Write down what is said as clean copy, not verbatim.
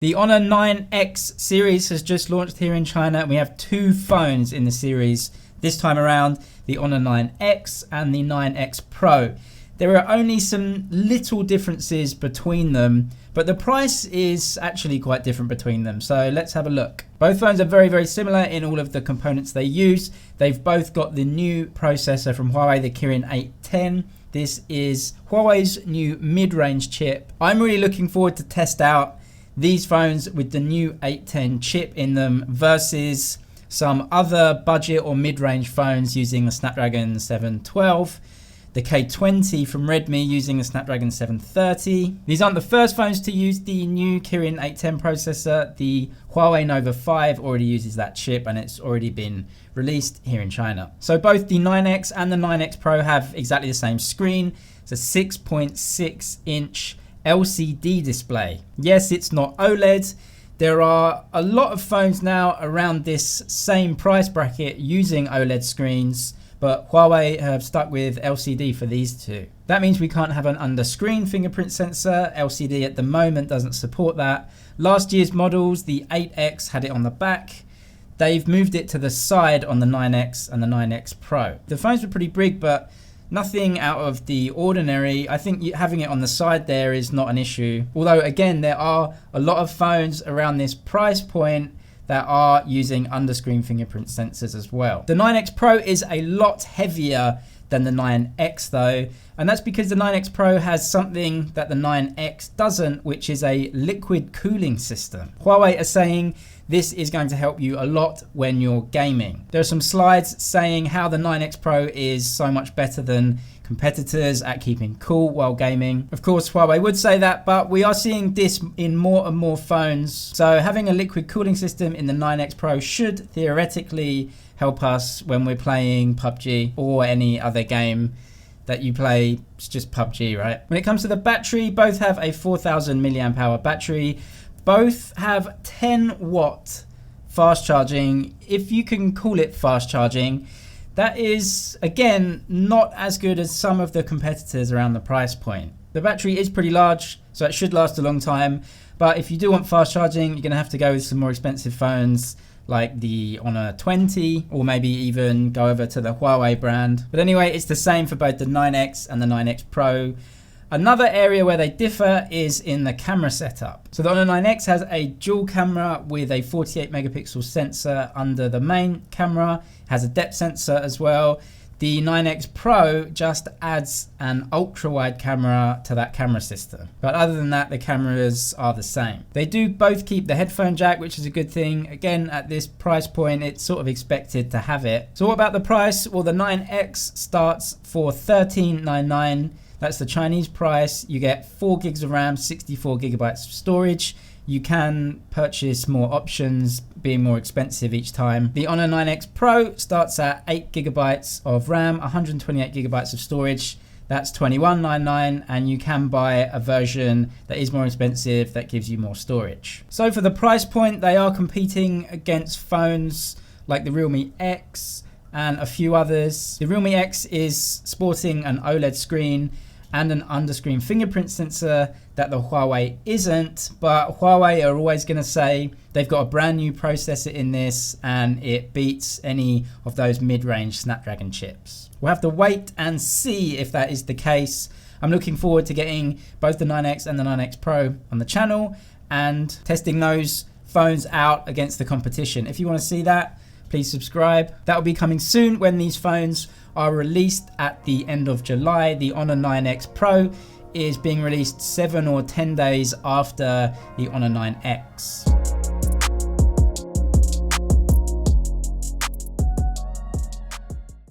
The Honor 9X series has just launched here in China. We have two phones in the series this time around, the Honor 9X and the 9X Pro. There are only some little differences between them, but the price is actually quite different between them. So let's have a look. Both phones are very, very similar in all of the components they use. They've both got the new processor from Huawei, the Kirin 810. This is Huawei's new mid-range chip. I'm really looking forward to test out these phones with the new 810 chip in them versus some other budget or mid-range phones using the Snapdragon 712, the K20 from Redmi using the Snapdragon 730. These aren't the first phones to use the new Kirin 810 processor. The Huawei Nova 5 already uses that chip and it's already been released here in China. So both the 9X and the 9X Pro have exactly the same screen. It's a 6.6 inch LCD display. Yes, it's not OLED. There are a lot of phones now around this same price bracket using OLED screens, but Huawei have stuck with LCD for these two. That means we can't have an under-screen fingerprint sensor. LCD at the moment doesn't support that. Last year's models, the 8X had it on the back. They've moved it to the side on the 9X and the 9X Pro. The phones were pretty big, but nothing out of the ordinary. I think having it on the side there is not an issue. Although again, there are a lot of phones around this price point that are using under-screen fingerprint sensors as well. The 9X Pro is a lot heavier than the 9X though, and that's because the 9X Pro has something that the 9X doesn't, which is a liquid cooling system. Huawei are saying this is going to help you a lot when you're gaming. There are some slides saying how the 9X Pro is so much better than competitors at keeping cool while gaming. Of course, Huawei would say that, but we are seeing this in more and more phones. So having a liquid cooling system in the 9X Pro should theoretically help us when we're playing PUBG or any other game that you play. It's just PUBG, right? When it comes to the battery, both have a 4000 milliamp hour battery. Both have 10 watt fast charging, if you can call it fast charging. That is, again, not as good as some of the competitors around the price point. The battery is pretty large, so it should last a long time. But if you do want fast charging, you're going to have to go with some more expensive phones like the Honor 20, or maybe even go over to the Huawei brand. But anyway, it's the same for both the 9X and the 9X Pro. Another area where they differ is in the camera setup. So the Honor 9X has a dual camera with a 48 megapixel sensor under the main camera. It has a depth sensor as well. The 9X Pro just adds an ultra wide camera to that camera system. But other than that, the cameras are the same. They do both keep the headphone jack, which is a good thing. Again, at this price point, it's sort of expected to have it. So what about the price? Well, the 9X starts for $1399. That's the Chinese price. You get 4 gigs of RAM, 64 gigabytes of storage. You can purchase more options, being more expensive each time. The Honor 9X Pro starts at 8 gigabytes of RAM, 128 gigabytes of storage. That's $2199, and you can buy a version that is more expensive that gives you more storage. So for the price point, they are competing against phones like the Realme X and a few others. The Realme X is sporting an OLED screen and an under-screen fingerprint sensor that the Huawei isn't, but Huawei are always going to say they've got a brand new processor in this and it beats any of those mid-range Snapdragon chips. We'll have to wait and see if that is the case. I'm looking forward to getting both the 9X and the 9X Pro on the channel and testing those phones out against the competition. If you want to see that, please subscribe. That will be coming soon when these phones are released at the end of July. The Honor 9X Pro is being released 7 or 10 days after the Honor 9X.